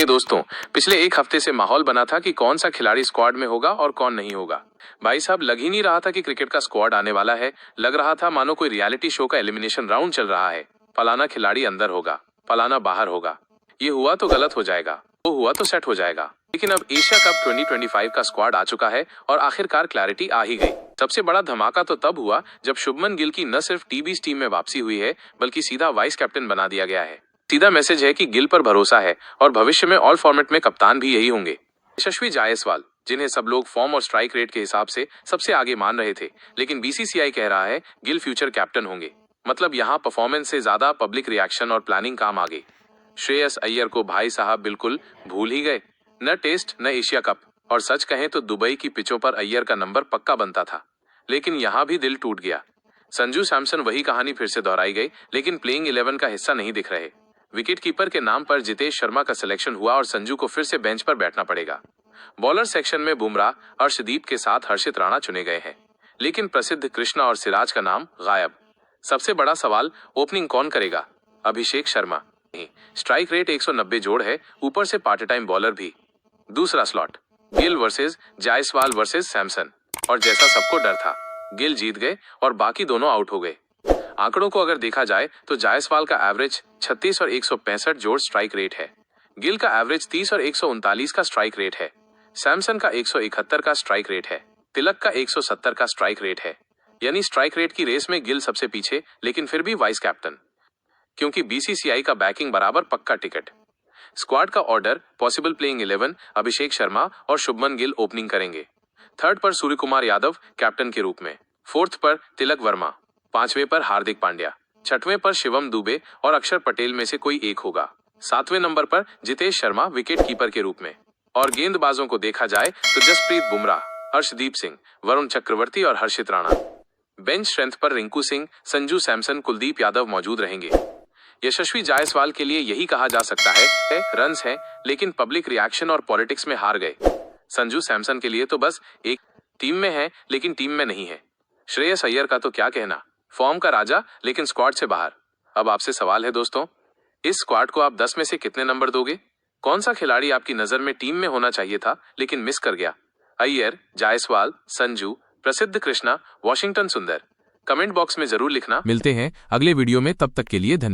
सुनिए दोस्तों, पिछले एक हफ्ते से माहौल बना था कि कौन सा खिलाड़ी स्क्वाड में होगा और कौन नहीं होगा। भाई साहब, लग ही नहीं रहा था कि क्रिकेट का स्क्वाड आने वाला है। लग रहा था मानो कोई रियलिटी शो का एलिमिनेशन राउंड चल रहा है। फलाना खिलाड़ी अंदर होगा, फलाना बाहर होगा। ये हुआ तो गलत हो जाएगा, वो हुआ तो सेट हो जाएगा। लेकिन अब एशिया कप 2025 का स्क्वाड आ चुका है और आखिरकार क्लैरिटी आ ही गई। सबसे बड़ा धमाका तो तब हुआ जब शुभमन गिल की न सिर्फ टीबीज टीम में वापसी हुई है, बल्कि सीधा वाइस कैप्टन बना दिया गया है। सीधा मैसेज है कि गिल पर भरोसा है और भविष्य में ऑल फॉर्मेट में कप्तान भी यही होंगे। यशस्वी जायसवाल, जिन्हें सब लोग फॉर्म और स्ट्राइक रेट के हिसाब से सबसे आगे मान रहे थे, लेकिन बीसीसीआई कह रहा है गिल फ्यूचर कैप्टन होंगे। मतलब यहाँ परफॉर्मेंस से ज्यादा पब्लिक रिएक्शन और प्लानिंग काम आगे। श्रेयस अय्यर को भाई साहब बिल्कुल भूल ही गए। न टेस्ट न एशिया कप, और सच कहें तो दुबई की पिचों पर अय्यर का नंबर पक्का बनता था। लेकिन यहाँ भी दिल टूट गया। संजू सैमसन वही कहानी फिर से दोहराई गई, लेकिन प्लेइंग 11 का हिस्सा नहीं दिख रहे। विकेट कीपर के नाम पर जितेश शर्मा का सिलेक्शन हुआ और संजू को फिर से बेंच पर बैठना पड़ेगा। बॉलर सेक्शन में बुमराह, अर्शदीप के साथ हर्षित राणा चुने गए हैं, लेकिन प्रसिद्ध कृष्णा और सिराज का नाम गायब। सबसे बड़ा सवाल, ओपनिंग कौन करेगा? अभिषेक शर्मा नहीं। स्ट्राइक रेट 190 जोड़ है, ऊपर से पार्ट टाइम बॉलर भी। दूसरा slot, Gill versus Jaiswal versus Samson, और जैसा सबको डर था, गिल जीत गए और बाकी दोनों आउट हो गए। आंकड़ों को अगर देखा जाए तो जायसवाल का एवरेज 36 और 165 जोड़ स्ट्राइक रेट है। गिल का एवरेज 30 और 139 का स्ट्राइक रेट है। सैमसन का 171 का स्ट्राइक रेट है। तिलक का 170 का स्ट्राइक रेट है। यानी स्ट्राइक रेट की रेस में गिल सबसे पीछे, लेकिन फिर भी वाइस कैप्टन, क्योंकि बीसीसीआई का बैकिंग बराबर पक्का टिकट। स्क्वाड का order, possible playing 11, Abhishek Sharma और शुभमन गिल ओपनिंग करेंगे। थर्ड पर सूर्यकुमार यादव कैप्टन के रूप में। फोर्थ पर तिलक वर्मा। पांचवें पर हार्दिक पांड्या। छठवें पर शिवम दुबे और अक्षर पटेल में से कोई एक होगा। सातवें नंबर पर जितेश शर्मा विकेट कीपर के रूप में। और गेंदबाजों को देखा जाए तो जसप्रीत बुमराह, हर्षदीप सिंह, वरुण चक्रवर्ती और हर्षित राणा। बेंच स्ट्रेंथ पर रिंकू सिंह, संजू सैमसन, कुलदीप यादव मौजूद रहेंगे। यशस्वी जायसवाल के लिए यही कहा जा सकता है रन्स हैं, लेकिन पब्लिक रिएक्शन और पॉलिटिक्स में हार गए। संजू सैमसन के लिए तो बस एक टीम में है, लेकिन टीम में नहीं है। श्रेयस अय्यर का तो क्या कहना, फॉर्म का राजा लेकिन स्क्वाड से बाहर। अब आपसे सवाल है दोस्तों, इस स्क्वाड को आप 10 में से कितने नंबर दोगे? कौन सा खिलाड़ी आपकी नजर में टीम में होना चाहिए था लेकिन मिस कर गया? अय्यर, जायसवाल, संजू, प्रसिद्ध कृष्णा, वॉशिंगटन सुंदर? कमेंट बॉक्स में जरूर लिखना। मिलते हैं अगले वीडियो में, तब तक के लिए धन्यवाद।